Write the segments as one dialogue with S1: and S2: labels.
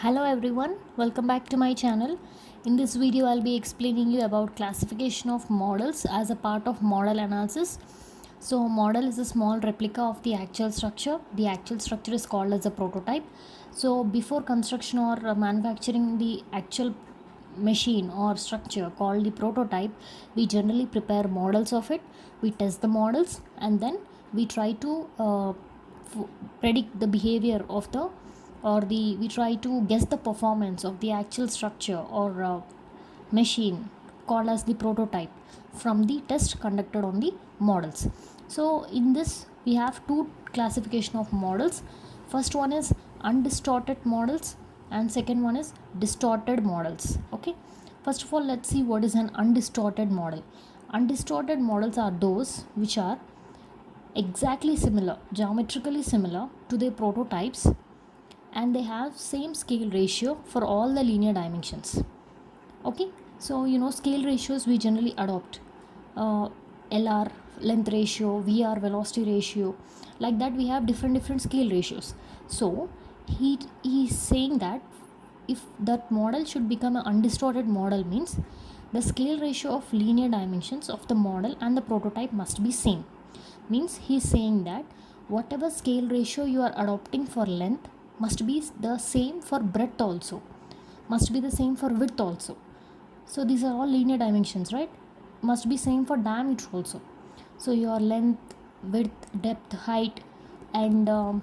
S1: Hello everyone, welcome back to my channel. In this video I'll be explaining you about classification of models as a part of model analysis. So model is a small replica of the actual structure. The actual structure is called as a prototype. So before construction or manufacturing the actual machine or structure called the prototype, we generally prepare models of it. We test the models and then we try to predict the behavior of the we try to guess the performance of the actual structure or machine called as the prototype from the test conducted on the models. So in this we have two classification of models. First one is undistorted models and second one is distorted models. Okay, first of all let's see what is an undistorted model. Undistorted models are those which are exactly similar, geometrically similar to their prototypes, and they have same scale ratio for all the linear dimensions. Okay, so scale ratios we generally adopt LR length ratio, VR velocity ratio, like that we have different scale ratios. So he is saying that if that model should become an undistorted model means the scale ratio of linear dimensions of the model and the prototype must be same. Means he is saying that whatever scale ratio you are adopting for length must be the same for breadth also, must be the same for width also. So these are all linear dimensions, right? Must be same for diameter also. So your length, width, depth, height and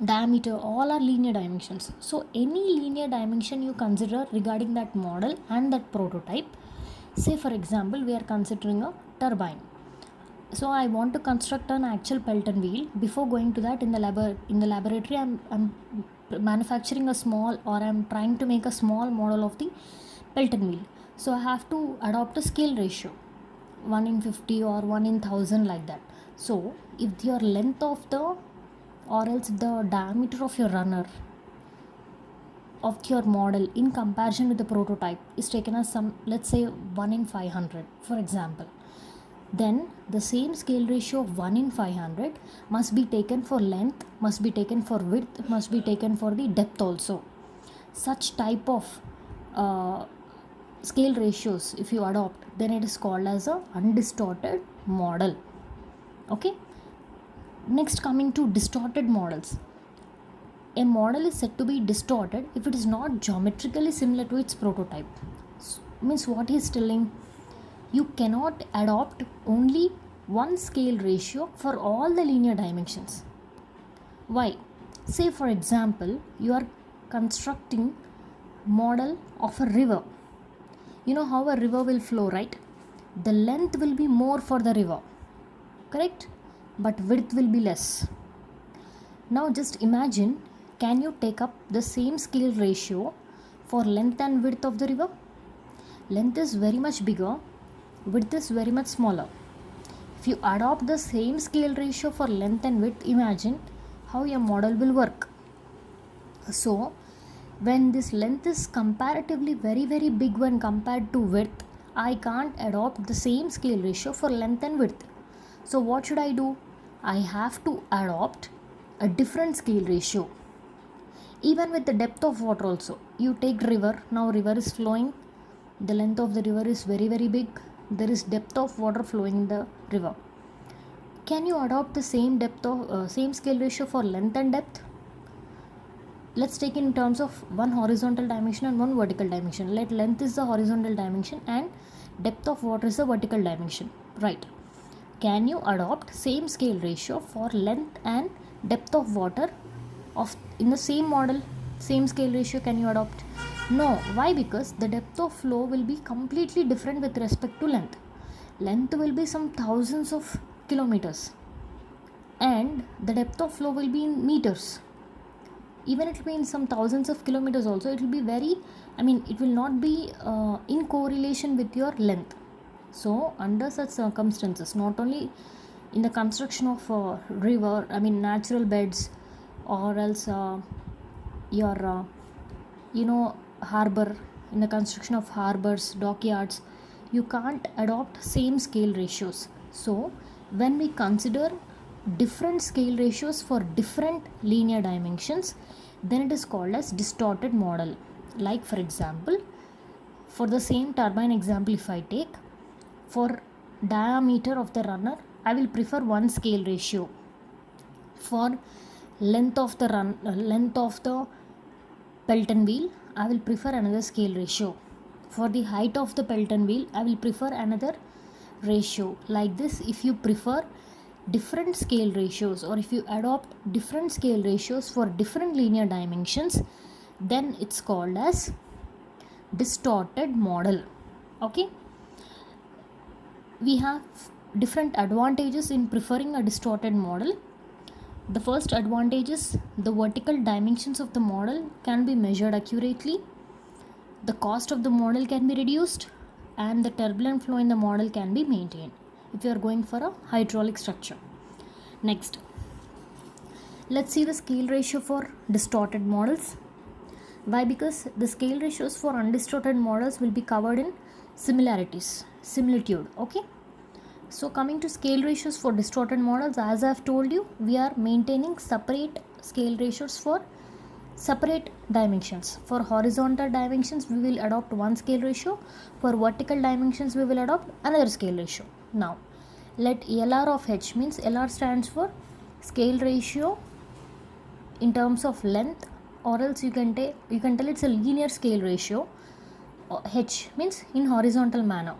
S1: diameter all are linear dimensions. So any linear dimension you consider regarding that model and that prototype, say for example we are considering a turbine. So I want to construct an actual Pelton wheel. Before going to that, in the laboratory I'm manufacturing a small, or I'm trying to make a small model of the Pelton wheel. So I have to adopt a scale ratio 1 in 50 or 1 in 1000, like that. So if your length of the, or else the diameter of your runner of your model in comparison with the prototype is taken as some, let's say 1 in 500 for example, then the same scale ratio of 1 in 500 must be taken for length, must be taken for width, must be taken for the depth also. Such type of scale ratios if you adopt, then it is called as a undistorted model. Okay, next coming to distorted models. A model is said to be distorted if it is not geometrically similar to its prototype. Means what he is telling, you cannot adopt only one scale ratio for all the linear dimensions. Why? Say for example you are constructing model of a river. You know how a river will flow, right? The length will be more for the river, correct? But width will be less. Now just imagine, can you take up the same scale ratio for length and width of the river? Length is very much bigger, width is very much smaller. If you adopt the same scale ratio for length and width, imagine how your model will work. So when this length is comparatively very big when compared to width, I can't adopt the same scale ratio for length and width. So what should I do? I have to adopt a different scale ratio. Even with the depth of water also, you take river, now river is flowing, the length of the river is very big, there is depth of water flowing in the river. Can you adopt the same depth of same scale ratio for length and depth? Let's take in terms of one horizontal dimension and one vertical dimension. Let length is the horizontal dimension and depth of water is the vertical dimension, right? Can you adopt same scale ratio for length and depth of water of in the same model? Same scale ratio can you adopt? No. Why? Because the depth of flow will be completely different with respect to length. Length will be some thousands of kilometers and the depth of flow will be in meters. Even it will be in some thousands of kilometers also, it will be it will not be in correlation with your length. So under such circumstances, not only in the construction of river, natural beds, or else your harbor, in the construction of harbors, dockyards, you can't adopt same scale ratios. So when we consider different scale ratios for different linear dimensions, then it is called as distorted model. Like for example, for the same turbine example, if I take, for diameter of the runner, I will prefer one scale ratio. For length of the Pelton wheel, I will prefer another scale ratio. For the height of the Pelton wheel, I will prefer another ratio. Like this, if you prefer different scale ratios, or if you adopt different scale ratios for different linear dimensions, then it's called as distorted model. Okay, we have different advantages in preferring a distorted model. The first advantage is the vertical dimensions of the model can be measured accurately, the cost of the model can be reduced, and the turbulent flow in the model can be maintained if you are going for a hydraulic structure. Next, let's see the scale ratio for distorted models. Why? Because the scale ratios for undistorted models will be covered in similitude. Okay, so coming to scale ratios for distorted models, as I have told you, we are maintaining separate scale ratios for separate dimensions. For horizontal dimensions, we will adopt one scale ratio. For vertical dimensions, we will adopt another scale ratio. Now, let LR of H, means LR stands for scale ratio in terms of length, or else you can tell it's a linear scale ratio. H means in horizontal manner.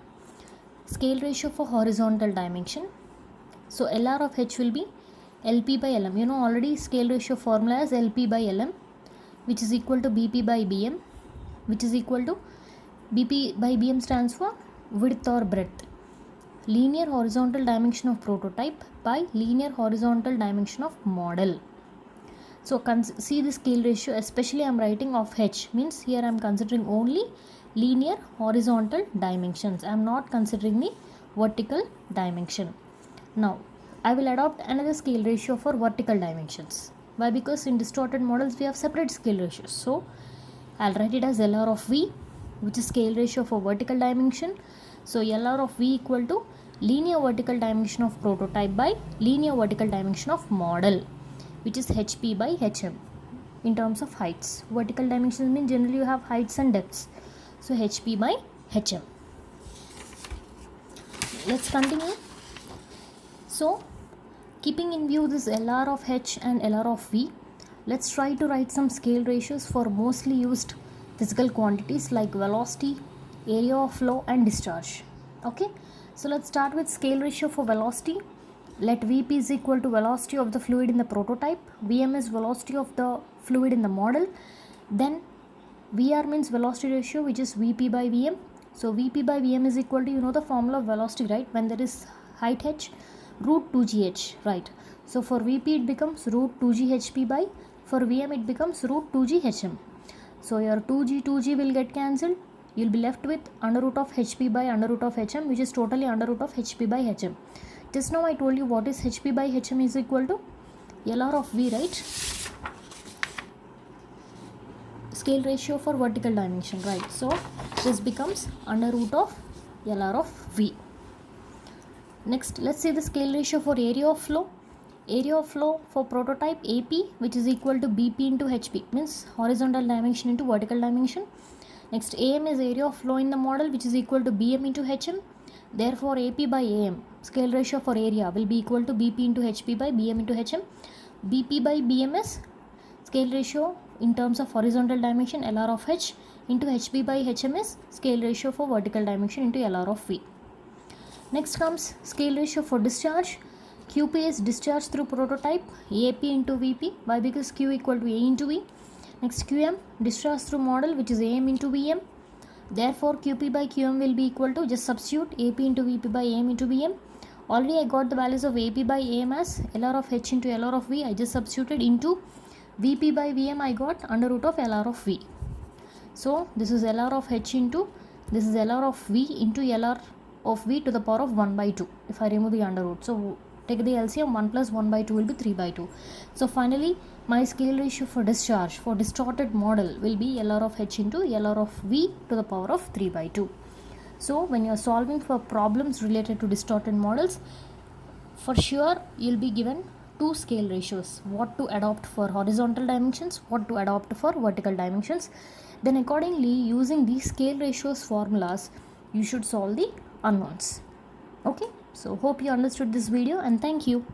S1: Scale ratio for horizontal dimension. So LR of H will be LP by LM. You know already scale ratio formula is LP by LM, which is equal to BP by BM, which is equal to BP by BM stands for width or breadth. Linear horizontal dimension of prototype by linear horizontal dimension of model. So see the scale ratio, especially I am writing of H, means here I am considering only linear horizontal dimensions. I am not considering the vertical dimension. Now I will adopt another scale ratio for vertical dimensions. Why? Because in distorted models we have separate scale ratios. So I'll write it as LR of V, which is scale ratio for vertical dimension. So LR of V equal to linear vertical dimension of prototype by linear vertical dimension of model, which is HP by HM in terms of heights. Vertical dimensions mean generally you have heights and depths. So HP by HM. Let's continue. So keeping in view this LR of H and LR of V, let's try to write some scale ratios for mostly used physical quantities like velocity, area of flow and discharge. Okay, so let's start with scale ratio for velocity. Let Vp is equal to velocity of the fluid in the prototype, Vm is velocity of the fluid in the model, then Vr means velocity ratio, which is Vp by Vm. So Vp by Vm is equal to, you know the formula of velocity, right? When there is height h, root 2gh, right? So for Vp it becomes root 2ghp by, for Vm it becomes root 2ghm. So your 2g will get cancelled. You'll be left with under root of hp by under root of hm, which is totally under root of hp by hm. Just now I told you what is hp by hm is equal to LR of V, right? Scale ratio for vertical dimension, right? So this becomes under root of LR of V. Next, let's see the scale ratio for area of flow. Area of flow for prototype AP, which is equal to BP into HP, means horizontal dimension into vertical dimension. Next, AM is area of flow in the model, which is equal to BM into HM. Therefore, AP by AM, scale ratio for area will be equal to BP into HP by BM into HM. BP by BM is scale ratio in terms of horizontal dimension, LR of H, into HP by HM is scale ratio for vertical dimension into LR of V. Next comes scale ratio for discharge. QP is discharge through prototype, AP into VP. Why? Because Q equal to A into V. Next, QM, discharge through model, which is AM into VM. Therefore, QP by QM will be equal to, just substitute AP into VP by AM into VM. Already I got the values of AP by AM as LR of H into LR of V. I just substituted into VP by VM. I got under root of LR of V. So this is LR of H into, this is LR of V into LR of V to the power of 1 by 2 if I remove the under root. So take the LCM, 1 plus 1 by 2 will be 3 by 2. So finally my scale ratio for discharge for distorted model will be LR of H into LR of V to the power of 3 by 2. So when you are solving for problems related to distorted models, for sure you'll be given two scale ratios, what to adopt for horizontal dimensions, what to adopt for vertical dimensions. Then accordingly, using these scale ratios formulas, you should solve the unknowns. Okay, so hope you understood this video, and thank you.